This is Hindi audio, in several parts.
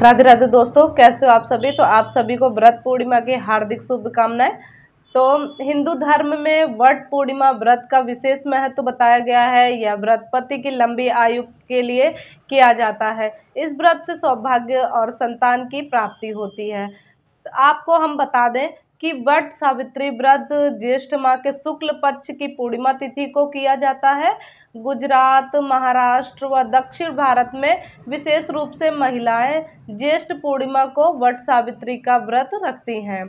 राधे राधे दोस्तों, कैसे हो आप सभी। तो आप सभी को व्रत पूर्णिमा की हार्दिक शुभकामनाएं। तो हिंदू धर्म में वट पूर्णिमा व्रत का विशेष महत्व बताया गया है। यह व्रत पति की लंबी आयु के लिए किया जाता है। इस व्रत से सौभाग्य और संतान की प्राप्ति होती है। तो आपको हम बता दें कि वट सावित्री व्रत ज्येष्ठ माह के शुक्ल पक्ष की पूर्णिमा तिथि को किया जाता है। गुजरात, महाराष्ट्र व दक्षिण भारत में विशेष रूप से महिलाएं ज्येष्ठ पूर्णिमा को वट सावित्री का व्रत रखती हैं।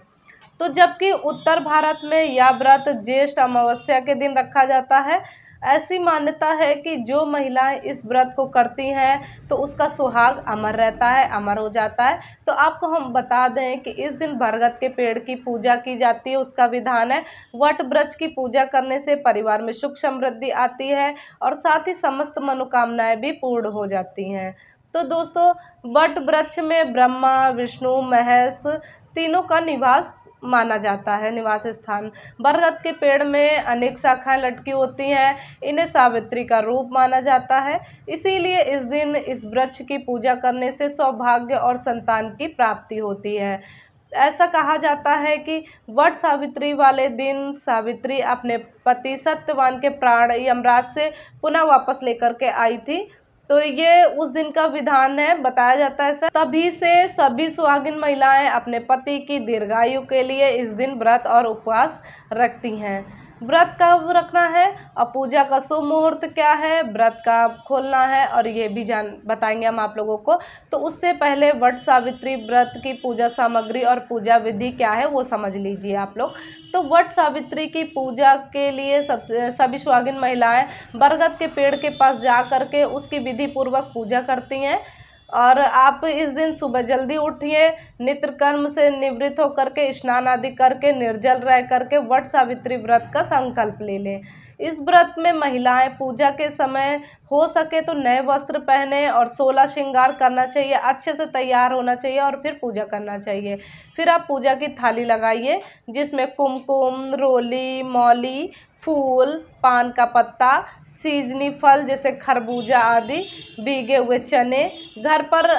तो जबकि उत्तर भारत में यह व्रत ज्येष्ठ अमावस्या के दिन रखा जाता है। ऐसी मान्यता है कि जो महिलाएं इस व्रत को करती हैं तो उसका सुहाग अमर रहता है, अमर हो जाता है। तो आपको हम बता दें कि इस दिन बरगद के पेड़ की पूजा की जाती है, उसका विधान है। वट वृक्ष की पूजा करने से परिवार में सुख समृद्धि आती है और साथ ही समस्त मनोकामनाएं भी पूर्ण हो जाती हैं। तो दोस्तों, वट वृक्ष में ब्रह्मा, विष्णु, महेश तीनों का निवास माना जाता है, निवास स्थान। बरगद के पेड़ में अनेक शाखाएं लटकी होती हैं। इन्हें सावित्री का रूप माना जाता है। इसीलिए इस दिन इस वृक्ष की पूजा करने से सौभाग्य और संतान की प्राप्ति होती है। ऐसा कहा जाता है कि वट सावित्री वाले दिन सावित्री अपने पति सत्यवान के प्राण यमराज से पुनः वापस लेकर के आई थी। तो ये उस दिन का विधान है, बताया जाता है सर। तभी से सभी सुहागिन महिलाएं अपने पति की दीर्घायु के लिए इस दिन व्रत और उपवास रखती हैं। व्रत कब रखना है और पूजा का शुभ मुहूर्त क्या है, व्रत का खोलना है, और ये भी बताएंगे हम आप लोगों को। तो उससे पहले वट सावित्री व्रत की पूजा सामग्री और पूजा विधि क्या है वो समझ लीजिए आप लोग। तो वट सावित्री की पूजा के लिए सभी सुहागिन महिलाएं बरगद के पेड़ के पास जा करके उसकी विधि पूर्वक पूजा करती हैं। और आप इस दिन सुबह जल्दी उठिए, नित्य कर्म से निवृत्त होकर के स्नान आदि करके निर्जल रह करके वट सावित्री व्रत का संकल्प ले लें। इस व्रत में महिलाएं पूजा के समय हो सके तो नए वस्त्र पहने और 16 श्रृंगार करना चाहिए, अच्छे से तैयार होना चाहिए और फिर पूजा करना चाहिए। फिर आप पूजा की थाली लगाइए जिसमें कुमकुम, रोली, मौली, फूल, पान का पत्ता, सीजनी फल जैसे खरबूजा आदि, भीगे हुए चने, घर पर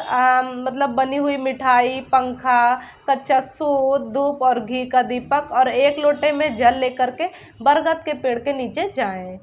मतलब बनी हुई मिठाई, पंखा, कच्चा सूत, धूप और घी का दीपक और एक लोटे में जल लेकर के बरगद के पेड़ के नीचे जाएं।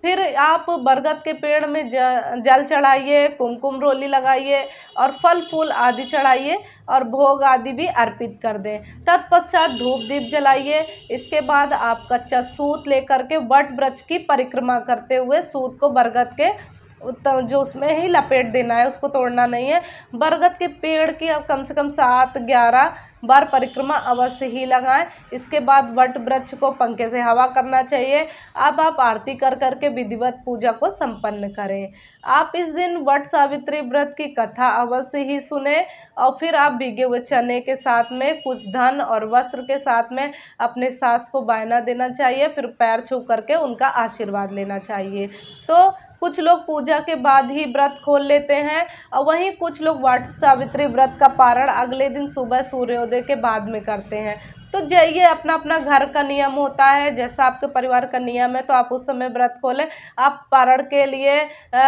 फिर आप बरगद के पेड़ में जल चढ़ाइए, कुमकुम रोली लगाइए और फल फूल आदि चढ़ाइए और भोग आदि भी अर्पित कर दें। तत्पश्चात धूप दीप जलाइए। इसके बाद आप कच्चा सूत लेकर के वट वृक्ष की परिक्रमा करते हुए सूत को बरगद के जो उसमें ही लपेट देना है, उसको तोड़ना नहीं है। बरगद के पेड़ की अब कम से कम 7-11 बार परिक्रमा अवश्य ही लगाएं। इसके बाद वट वृक्ष को पंखे से हवा करना चाहिए। अब आप आरती कर करके विधिवत पूजा को संपन्न करें। आप इस दिन वट सावित्री व्रत की कथा अवश्य ही सुने और फिर आप भीगे हुए चने के साथ में कुछ धन और वस्त्र के साथ में अपने सास को बायना देना चाहिए। फिर पैर छू करके उनका आशीर्वाद लेना चाहिए। तो कुछ लोग पूजा के बाद ही व्रत खोल लेते हैं और वहीं कुछ लोग वट सावित्री व्रत का पारण अगले दिन सुबह सूर्योदय के बाद में करते हैं। तो ये अपना अपना घर का नियम होता है, जैसा आपके परिवार का नियम है तो आप उस समय व्रत खोलें। आप पारण के लिए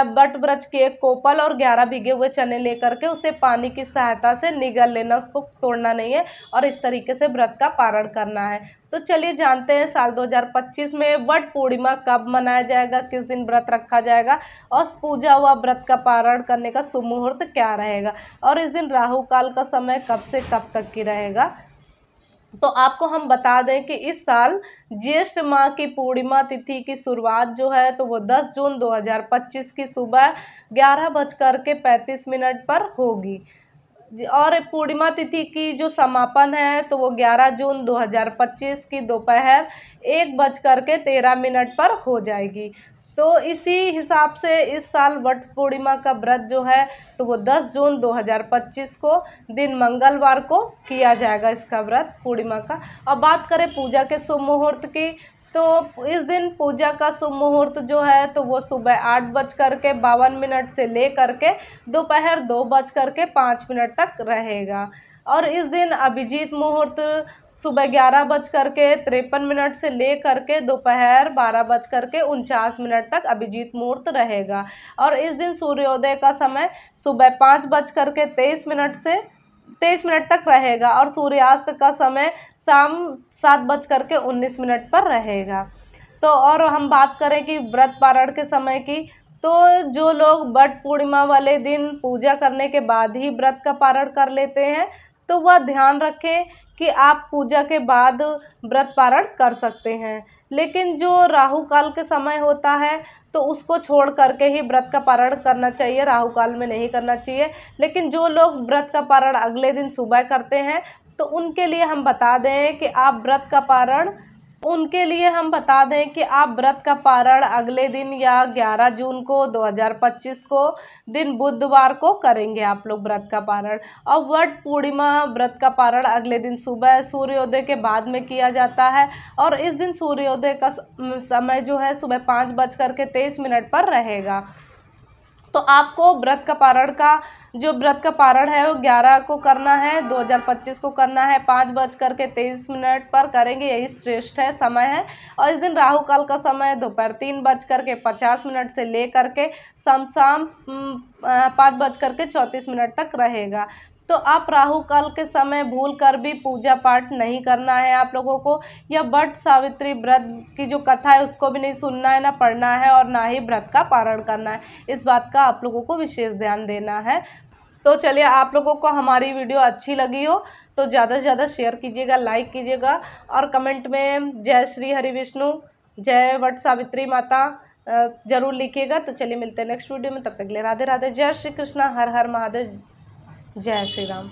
वट वृक्ष की एक कोपल और 11 भीगे हुए चने लेकर के उसे पानी की सहायता से निगल लेना, उसको तोड़ना नहीं है और इस तरीके से व्रत का पारण करना है। तो चलिए जानते हैं साल 2025 में वट पूर्णिमा कब मनाया जाएगा, किस दिन व्रत रखा जाएगा और पूजा हुआ व्रत का पारण करने का शुभ मुहूर्त क्या रहेगा और इस दिन राहु काल का समय कब से कब तक की रहेगा। तो आपको हम बता दें कि इस साल ज्येष्ठ माह की पूर्णिमा तिथि की शुरुआत जो है तो वो 10 जून 2025 की सुबह 11:35 पर होगी और पूर्णिमा तिथि की जो समापन है तो वो 11 जून 2025 की दोपहर 1:13 पर हो जाएगी। तो इसी हिसाब से इस साल वट पूर्णिमा का व्रत जो है तो वो 10 जून 2025 को दिन मंगलवार को किया जाएगा इसका व्रत पूर्णिमा का। अब बात करें पूजा के शुभ मुहूर्त की, तो इस दिन पूजा का शुभ मुहूर्त जो है तो वो सुबह 8:52 से ले करके दोपहर 2:05 तक रहेगा और इस दिन अभिजीत मुहूर्त सुबह 11:53 से ले करके दोपहर 12:49 तक अभिजीत मुहूर्त रहेगा। और इस दिन सूर्योदय का समय सुबह 5:23 से 23 तक रहेगा और सूर्यास्त का समय शाम 7:19 पर रहेगा। तो और हम बात करें कि व्रत पारण के समय की, तो जो लोग वट पूर्णिमा वाले दिन पूजा करने के बाद ही व्रत का पारण कर लेते हैं, तो वह ध्यान रखें कि आप पूजा के बाद व्रत पारण कर सकते हैं। लेकिन जो राहु काल के समय होता है तो उसको छोड़ करके ही व्रत का पारण करना चाहिए, राहु काल में नहीं करना चाहिए। लेकिन जो लोग व्रत का पारण अगले दिन सुबह करते हैं तो उनके लिए हम बता दें कि आप व्रत का पारण अगले दिन या 11 जून को 2025 को दिन बुधवार को करेंगे आप लोग व्रत का पारण। और वट पूर्णिमा व्रत का पारण अगले दिन सुबह सूर्योदय के बाद में किया जाता है और इस दिन सूर्योदय का समय जो है सुबह 5:23 पर रहेगा। तो आपको व्रत का पारण है वो 11 को करना है, 2025 को करना है, 5:23 पर करेंगे, यही श्रेष्ठ है समय है। और इस दिन राहु काल का समय दोपहर 3:50 से ले करके शाम 5:34 तक रहेगा। तो आप राहु काल के समय भूल कर भी पूजा पाठ नहीं करना है आप लोगों को, या वट सावित्री व्रत की जो कथा है उसको भी नहीं सुनना है, ना पढ़ना है और ना ही व्रत का पारण करना है। इस बात का आप लोगों को विशेष ध्यान देना है। तो चलिए, आप लोगों को हमारी वीडियो अच्छी लगी हो तो ज़्यादा से ज़्यादा शेयर कीजिएगा, लाइक कीजिएगा और कमेंट में जय श्री हरि विष्णु, जय वट सावित्री माता जरूर लिखिएगा। तो चलिए मिलते हैं नेक्स्ट वीडियो में, तब तक के लिए राधे राधे, जय श्री कृष्णा, हर हर महादेव, जय श्री राम।